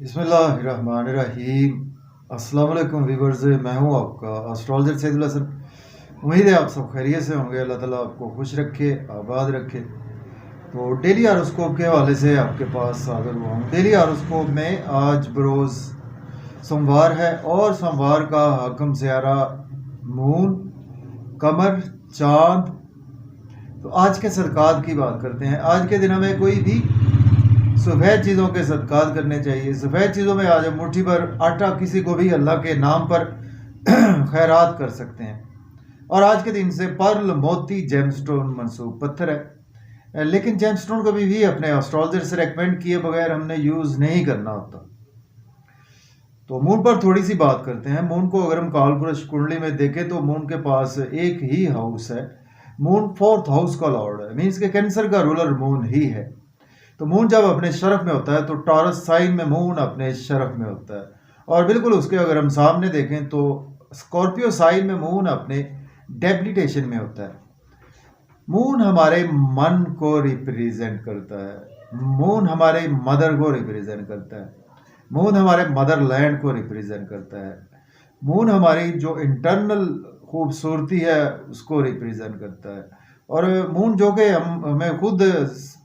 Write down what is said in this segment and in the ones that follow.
बिस्मिल्लाहिर्रहमानिर्रहीम। अस्सलाम वालेकुम व्यूअर्स, मैं हूं आपका एस्ट्रोलॉजर सैदुल हसन। उम्मीद है आप सब खैरियत से होंगे। अल्लाह ताला आपको खुश रखे, आबाद रखे। तो डेली हॉरोस्कोप के हवाले से आपके पास हाजिर हुआ हूँ। डेली हॉरोस्कोप में आज बरोज़ सोमवार है और सोमवार का हाकम सियारा मून, कमर, चाँद। तो आज के सदक़ात की बात करते हैं। आज के दिन हमें कोई भी सफ़ेद चीज़ों के सदक़ात करने चाहिए। सफ़ेद चीज़ों में आज मुट्ठी भर आटा किसी को भी अल्लाह के नाम पर खैरात कर सकते हैं। और आज के दिन से पर्ल, मोती, जेमस्टोन मनसूब पत्थर है, लेकिन जेमस्टोन कभी भी अपने एस्ट्रोलॉजर से रेकमेंड किए बगैर हमने यूज़ नहीं करना होता। तो मून पर थोड़ी सी बात करते हैं। मून को अगर हम कालपुरुष कुंडली में देखें तो मून के पास एक ही हाउस है। मून 4th हाउस का लॉर्ड है, मीन्स के कैंसर का रूलर मून ही है। तो मून जब अपने शरफ में होता है तो टॉरस साइन में मून अपने शरफ में होता है। और बिल्कुल उसके अगर हम सामने देखें तो स्कॉर्पियो साइन में मून अपने डेबिलिटेशन में होता है। मून हमारे मन को रिप्रेजेंट करता है। मून हमारे मदर को रिप्रेजेंट करता है। मून हमारे मदरलैंड को रिप्रेजेंट करता है। मून हमारी जो इंटरनल खूबसूरती है उसको रिप्रेजेंट करता है। और मून जो कि हमें खुद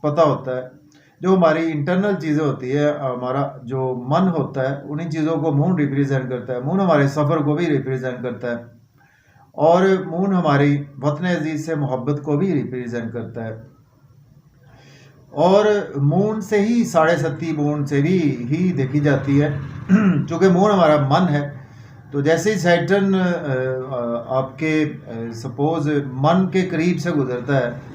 पता होता है, जो हमारी इंटरनल चीज़ें होती है, हमारा जो मन होता है, उन्हीं चीज़ों को मून रिप्रेजेंट करता है। मून हमारे सफ़र को भी रिप्रेजेंट करता है और मून हमारी वतन अजीज़ से मोहब्बत को भी रिप्रेजेंट करता है। और मून से ही 7.5 मून से भी ही देखी जाती है। चूँकि मून हमारा मन है, तो जैसे ही सैटर्न आपके सपोज मन के करीब से गुजरता है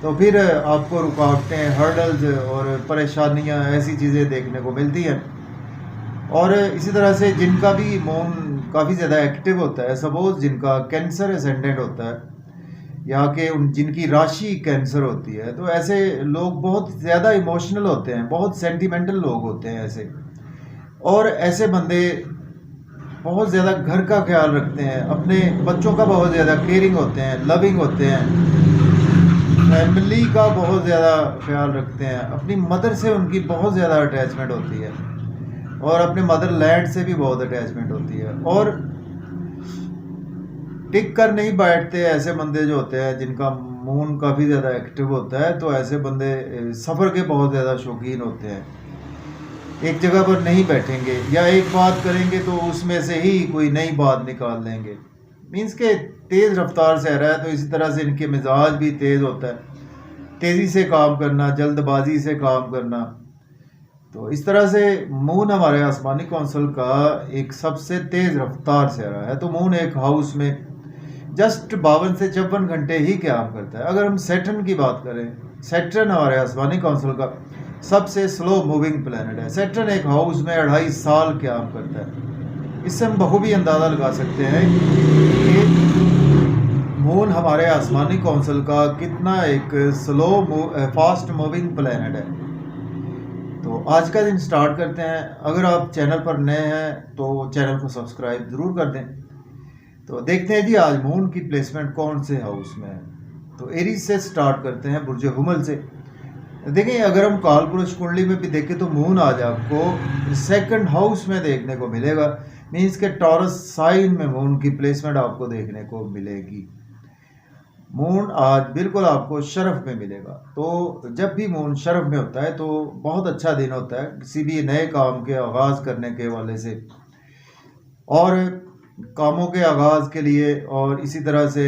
तो फिर आपको रुकावटें, हर्डल्स और परेशानियां, ऐसी चीज़ें देखने को मिलती हैं। और इसी तरह से जिनका भी मून काफ़ी ज़्यादा एक्टिव होता है, सपोज जिनका कैंसर एसेंडेंट होता है या कि जिनकी राशि कैंसर होती है, तो ऐसे लोग बहुत ज़्यादा इमोशनल होते हैं, बहुत सेंटिमेंटल लोग होते हैं ऐसे। और ऐसे बंदे बहुत ज़्यादा घर का ख्याल रखते हैं, अपने बच्चों का बहुत ज़्यादा केयरिंग होते हैं, लविंग होते हैं, फैमिली का बहुत ज़्यादा ख्याल रखते हैं, अपनी मदर से उनकी बहुत ज़्यादा अटैचमेंट होती है और अपने मदरलैंड से भी बहुत अटैचमेंट होती है। और टिक कर नहीं बैठते ऐसे बंदे जो होते हैं जिनका मून काफ़ी ज़्यादा एक्टिव होता है। तो ऐसे बंदे सफ़र के बहुत ज़्यादा शौकीन होते हैं। एक जगह पर नहीं बैठेंगे या एक बात करेंगे तो उसमें से ही कोई नई बात निकाल लेंगे। मीन्स के तेज़ रफ्तार से आ रहा है, तो इसी तरह से इनके मिजाज भी तेज़ होता है, तेज़ी से काम करना, जल्दबाजी से काम करना। तो इस तरह से मून हमारे आसमानी कौंसल का एक सबसे तेज़ रफ्तार से आ रहा है। तो मून एक हाउस में जस्ट 52 से 54 घंटे ही काम करता है। अगर हम सैटर्न की बात करें, सैटर्न हमारे आसमानी कौंसल का सबसे स्लो मूविंग प्लैनेट है। सैटर्न एक हाउस में 2.5 साल काम करता है। इससे हम बखूबी अंदाज़ा लगा सकते हैं कि मून हमारे आसमानी कौंसल का कितना एक फास्ट मूविंग प्लैनेट है। तो आज का दिन स्टार्ट करते हैं। अगर आप चैनल पर नए हैं तो चैनल को सब्सक्राइब ज़रूर कर दें। तो देखते हैं जी आज मून की प्लेसमेंट कौन से हाउस में है। तो एरीज से स्टार्ट करते हैं, बुर्ज हुमल से। देखिए, अगर हम कालपुरुष कुंडली में भी देखें तो मून आज आपको 2nd हाउस में देखने को मिलेगा। मीन्स के टॉरस साइन में मून की प्लेसमेंट आपको देखने को मिलेगी। मून आज बिल्कुल आपको शरफ में मिलेगा। तो जब भी मून शरफ में होता है तो बहुत अच्छा दिन होता है किसी भी नए काम के आगाज़ करने के हवाले से और कामों के आगाज़ के लिए। और इसी तरह से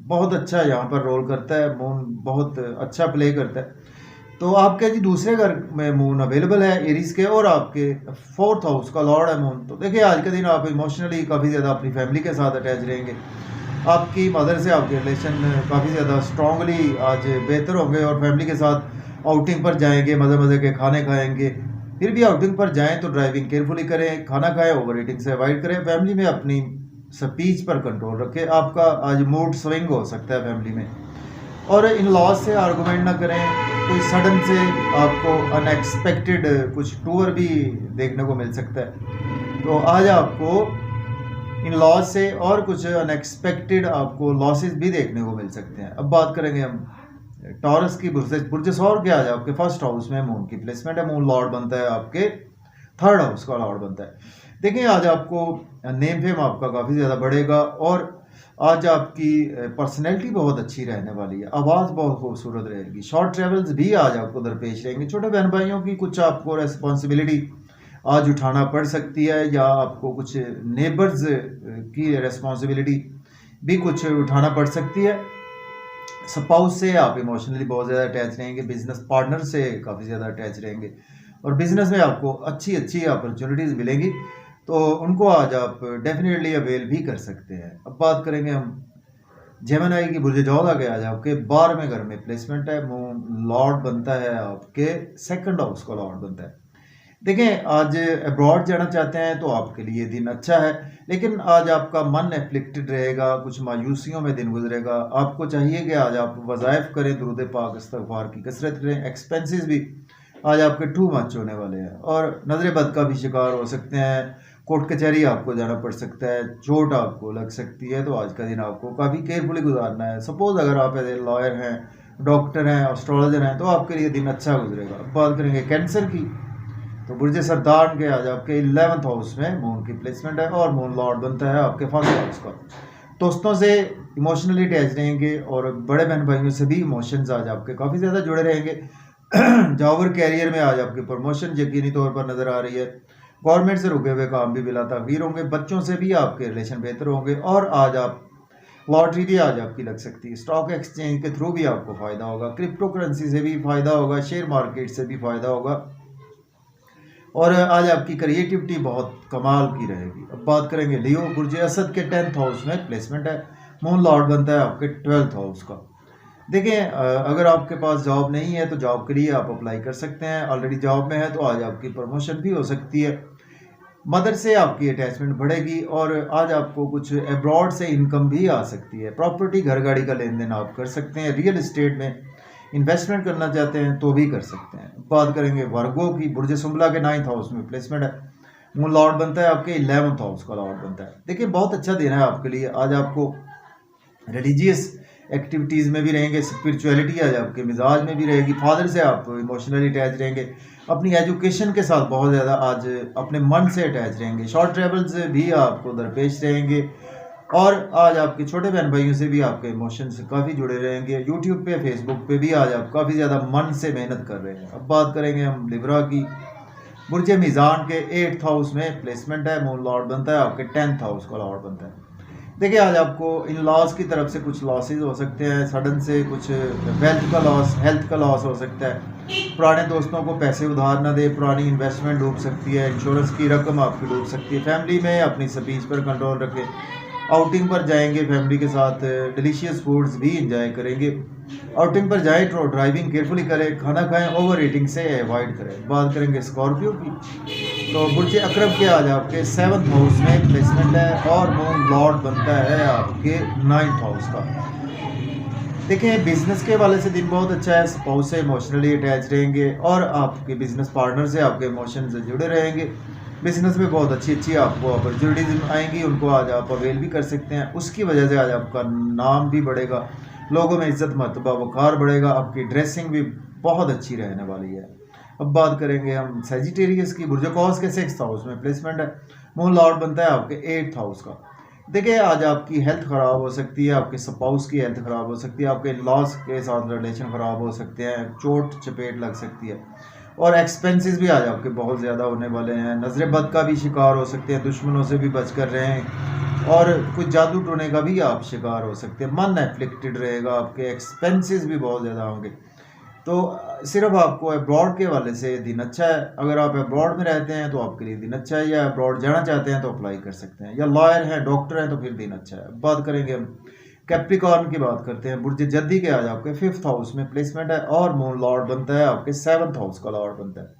बहुत अच्छा यहाँ पर रोल करता है मून, बहुत अच्छा प्ले करता है। तो आपके जी दूसरे घर में मून अवेलेबल है एरीज के और आपके 4th हाउस का लॉर्ड है मून। तो देखिए, आज के दिन आप इमोशनली काफ़ी ज़्यादा अपनी फैमिली के साथ अटैच रहेंगे। आपकी मदर से आपके रिलेशन काफ़ी ज़्यादा स्ट्रांगली आज बेहतर होंगे और फैमिली के साथ आउटिंग पर जाएंगे, मज़े मज़े के खाने खाएंगे। फिर भी आउटिंग पर जाएं तो ड्राइविंग केयरफुली करें, खाना खाएं, ओवर ईटिंग से अवॉइड करें, फैमिली में अपनी स्पीच पर कंट्रोल रखें। आपका आज मूड स्विंग हो सकता है फैमिली में। और इन लॉज से आर्गूमेंट ना करें। कोई सडन से आपको अनएक्सपेक्टेड कुछ टूर भी देखने को मिल सकता है। तो आज आपको इन लॉज से और कुछ अनएक्सपेक्टेड आपको लॉसेस भी देखने को मिल सकते हैं। अब बात करेंगे हम टॉरस की। बुर्ज सौर के आज आपके 1st हाउस में मून की प्लेसमेंट है। मून लॉर्ड बनता है आपके थर्ड हाउस का लॉर्ड बनता है। देखिए आज आपको नेम फेम आपका काफ़ी ज़्यादा बढ़ेगा और आज आपकी पर्सनैलिटी बहुत अच्छी रहने वाली है, आवाज़ बहुत खूबसूरत रहेगी, शॉर्ट ट्रेवल्स भी आज आपको दरपेश रहेंगे। छोटे बहन भाइयों की कुछ आपको रिस्पॉन्सिबिलिटी आज उठाना पड़ सकती है या आपको कुछ नेबर्स की रिस्पॉन्सिबिलिटी भी कुछ उठाना पड़ सकती है। स्पाउस से आप इमोशनली बहुत ज़्यादा अटैच रहेंगे, बिजनेस पार्टनर से काफ़ी ज़्यादा अटैच रहेंगे और बिजनेस में आपको अच्छी अच्छी अपॉर्चुनिटीज़ मिलेंगी, तो उनको आज आप डेफिनेटली अवेल भी कर सकते हैं। अब बात करेंगे हम जेमिनी की बुर्ज जोधा के। आज आपके 12वें घर में प्लेसमेंट है, मून लॉर्ड बनता है आपके सेकंड हाउस का लॉर्ड बनता है। देखें आज अब्रॉड जाना चाहते हैं तो आपके लिए दिन अच्छा है, लेकिन आज आपका मन एफ्लिक्टेड रहेगा, कुछ मायूसियों में दिन गुजरेगा। आपको चाहिए कि आज आप वज़ाइफ करें, दुरूद पाक इस्तग़फ़ार की कसरत करें। एक्सपेंसेस भी आज आपके टू मच होने वाले हैं और नज़र बद का भी शिकार हो सकते हैं, कोर्ट कचहरी आपको जाना पड़ सकता है, चोट आपको लग सकती है। तो आज का दिन आपको काफ़ी केयरफुली गुजारना है। सपोज़ अगर आप एज ए लॉयर हैं, डॉक्टर हैं, एस्ट्रोलॉजर हैं, तो आपके लिए दिन अच्छा गुजरेगा। अब बात करेंगे कैंसर की, तो बुर्ज सरदार के आज आपके 11th हाउस में मून की प्लेसमेंट है और मून लॉर्ड बनता है आपके फर्स्ट हाउस का। दोस्तों से इमोशनली अटैच रहेंगे और बड़े बहन भाइयों से भी इमोशंस आज आपके काफ़ी ज़्यादा जुड़े रहेंगे। जॉब और कैरियर में आज आपकी प्रमोशन यकीनी तौर पर नज़र आ रही है। गवर्नमेंट से रुके हुए काम भी बिला ताख़ीर होंगे, बच्चों से भी आपके रिलेशन बेहतर होंगे और आज आप लॉटरी भी आज आपकी लग सकती है। स्टॉक एक्सचेंज के थ्रू भी आपको फ़ायदा होगा, क्रिप्टो करेंसी से भी फ़ायदा होगा, शेयर मार्केट से भी फ़ायदा होगा और आज आपकी क्रिएटिविटी बहुत कमाल की रहेगी। अब बात करेंगे लियो, बुर्ज असद के 10th हाउस में प्लेसमेंट है, मून लॉर्ड बनता है आपके 12th हाउस का। देखें अगर आपके पास जॉब नहीं है तो जॉब के लिए आप अप्लाई कर सकते हैं, ऑलरेडी जॉब में है तो आज आपकी प्रमोशन भी हो सकती है। मदर से आपकी अटैचमेंट बढ़ेगी और आज आपको कुछ अब्रॉड से इनकम भी आ सकती है। प्रॉपर्टी घर गाड़ी का लेन देन आप कर सकते हैं, रियल इस्टेट में इन्वेस्टमेंट करना चाहते हैं तो भी कर सकते हैं। बात करेंगे वर्गो की, बुर्ज सुंबला के 9th हाउस में प्लेसमेंट है, मून लॉर्ड बनता है आपके 11th हाउस का लॉर्ड बनता है। देखिए बहुत अच्छा दिन है आपके लिए, आज आपको रिलीजियस एक्टिविटीज़ में भी रहेंगे, स्पिरिचुअलिटी आज आपके मिजाज में भी रहेगी, फादर से आप इमोशनली अटैच रहेंगे, अपनी एजुकेशन के साथ बहुत ज़्यादा आज अपने मन से अटैच रहेंगे, शॉर्ट ट्रेवल्स भी आपको दरपेश रहेंगे और आज आपके छोटे बहन भाइयों से भी आपके इमोशंस काफ़ी जुड़े रहेंगे। यूट्यूब पे, फेसबुक पे भी आज आप काफ़ी ज़्यादा मन से मेहनत कर रहे हैं। अब बात करेंगे हम लिब्रा की, बुर्ज मीज़ान के 8th हाउस में प्लेसमेंट है, मून लॉर्ड बनता है आपके 10th हाउस का लॉर्ड बनता है। देखिए आज आपको इन लॉस की तरफ से कुछ लॉसेज हो सकते हैं, सडन से कुछ वेल्थ का लॉस, हेल्थ का लॉस हो सकता है, पुराने दोस्तों को पैसे उधार ना दे, पुरानी इन्वेस्टमेंट डूब सकती है, इंश्योरेंस की रकम आपकी डूब सकती है। फैमिली में अपनी स्पीच पर कंट्रोल रखें, आउटिंग पर जाएंगे फैमिली के साथ, डिलीशियस फूड्स भी इंजॉय करेंगे। आउटिंग पर जाएं तो ड्राइविंग केयरफुली करें, खाना खाएं, ओवर ईटिंग से अवॉइड करें। बात करेंगे स्कॉर्पियो की, तो बुर्ज अकरब के आज आपके 7th हाउस में प्लेसमेंट है और मून लॉर्ड बनता है आपके 9th हाउस का। देखें बिजनेस के हवाले से दिन बहुत अच्छा है, स्पाउस से इमोशनली अटैच रहेंगे और आपके बिजनेस पार्टनर से आपके इमोशन से जुड़े रहेंगे। बिजनेस में बहुत अच्छी अच्छी आपको अपॉर्चुनिटीज आएंगी, उनको आज आप अवेल भी कर सकते हैं। उसकी वजह से आज आपका नाम भी बढ़ेगा, लोगों में इज्जत मर्तबा वक़ार बढ़ेगा, आपकी ड्रेसिंग भी बहुत अच्छी रहने वाली है। अब बात करेंगे हम सेजिटेरियस की, बुर्ज कौस के 6th हाउस में प्लेसमेंट है, मून लॉर्ड बनता है आपके 8th हाउस का। देखिए आज आपकी हेल्थ ख़राब हो सकती है, आपके स्पाउस की हेल्थ ख़राब हो सकती है, आपके लॉस के साथ रिलेशन ख़राब हो सकते हैं, चोट चपेट लग सकती है और एक्सपेंसेस भी आज आपके बहुत ज़्यादा होने वाले हैं। नज़र बद का भी शिकार हो सकते हैं, दुश्मनों से भी बच कर रहें और कुछ जादू टोने का भी आप शिकार हो सकते हैं। मन एफ्लिक्टेड रहेगा, आपके एक्सपेंसेस भी बहुत ज़्यादा होंगे। तो सिर्फ आपको अब्रॉड के हवाले से दिन अच्छा है। अगर आप अब्रॉड में रहते हैं तो आपके लिए दिन अच्छा है, या अब्रॉड जाना चाहते हैं तो अप्लाई कर सकते हैं, या लॉयर हैं, डॉक्टर हैं तो फिर दिन अच्छा है। बात करेंगे हम कैप्रिकॉर्न की, बात करते हैं, बुर्ज जद्दी के आज आपके 5th हाउस में प्लेसमेंट है और मून लॉर्ड बनता है आपके 7th हाउस का लॉर्ड बनता है।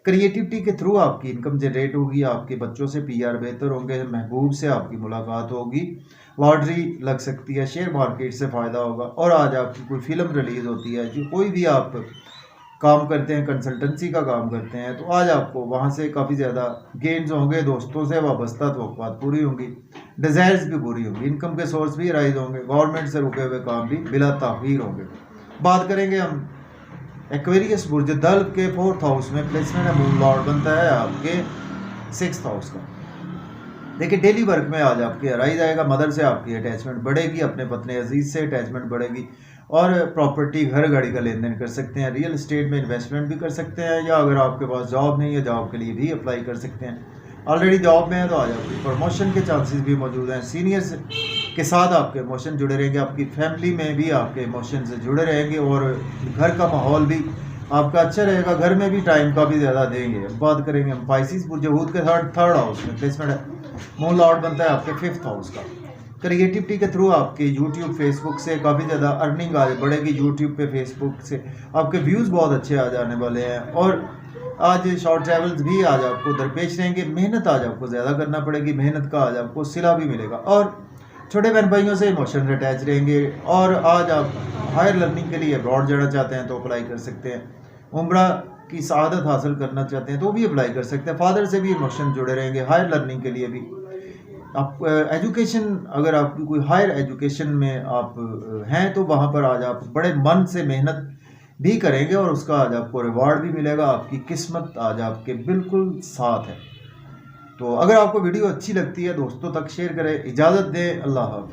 क्रिएटिविटी के थ्रू आपकी इनकम जनरेट होगी, आपके बच्चों से पीआर बेहतर होंगे, महबूब से आपकी मुलाकात होगी, लॉटरी लग सकती है, शेयर मार्केट से फ़ायदा होगा और आज आपकी कोई फिल्म रिलीज़ होती है, जो कोई भी आप काम करते हैं, कंसल्टेंसी का काम करते हैं, तो आज आपको वहाँ से काफ़ी ज़्यादा गेन्स होंगे, दोस्तों से वाबस्ता तवक्कुआत पूरी होंगी, डिज़ायर्स भी पूरी होंगी, इनकम के सोर्स भी राइज होंगे, गवर्नमेंट से रुके हुए काम भी बिला ताख़ीर होंगे। बात करेंगे हम एक्वेरियस, बुर्ज दल्व के 4th हाउस में प्लेसमेंट है, मून लॉर्ड बनता है आपके 6th हाउस का। देखिए डेली वर्क में आज आपके अराइज आएगा, मदर से आपकी अटैचमेंट बढ़ेगी, अपने पत्नी अजीज से अटैचमेंट बढ़ेगी, और प्रॉपर्टी घर गाड़ी का लेन देन कर सकते हैं, रियल एस्टेट में इन्वेस्टमेंट भी कर सकते हैं, या अगर आपके पास जॉब नहीं है जॉब के लिए भी अप्लाई कर सकते हैं। ऑलरेडी जॉब में है तो आज आपकी प्रमोशन के चांसेस भी मौजूद हैं, सीनियर्स के साथ आपके इमोशन जुड़े रहेंगे, आपकी फैमिली में भी आपके इमोशन से जुड़े रहेंगे, और घर का माहौल भी आपका अच्छा रहेगा, घर में भी टाइम का भी ज़्यादा देंगे। बात करेंगे हम पाइसिस बुर्जहूद के थर्ड हाउस में प्लेसमेंट है, मून लॉर्ड बनता है आपके 5th हाउस का। क्रिएटिविटी के थ्रू आपके यूट्यूब फेसबुक से काफ़ी ज़्यादा अर्निंग आज बढ़ेगी, यूट्यूब पे फेसबुक से आपके व्यूज़ बहुत अच्छे आ जाने वाले हैं, और आज शॉर्ट ट्रैवल्स भी आज आपको दरपेश रहेंगे। मेहनत आज आपको ज़्यादा करना पड़ेगी, मेहनत का आज आपको सिला भी मिलेगा, और छोटे बहन भाइयों से इमोशन अटैच रहेंगे। और आज आप हायर लर्निंग के लिए अब्रॉड जाना चाहते हैं तो अप्लाई कर सकते हैं, उम्रा की सआदत हासिल करना चाहते हैं तो भी अप्लाई कर सकते हैं, फादर से भी इमोशन जुड़े रहेंगे, हायर लर्निंग के लिए भी। आप एजुकेशन, अगर आपकी कोई हायर एजुकेशन में आप हैं तो वहाँ पर आज आप बड़े मन से मेहनत भी करेंगे, और उसका आज आपको रिवॉर्ड भी मिलेगा, आपकी किस्मत आज आपके बिल्कुल साथ है। तो अगर आपको वीडियो अच्छी लगती है दोस्तों तक शेयर करें, इजाज़त दें, अल्लाह हाफ़िज़।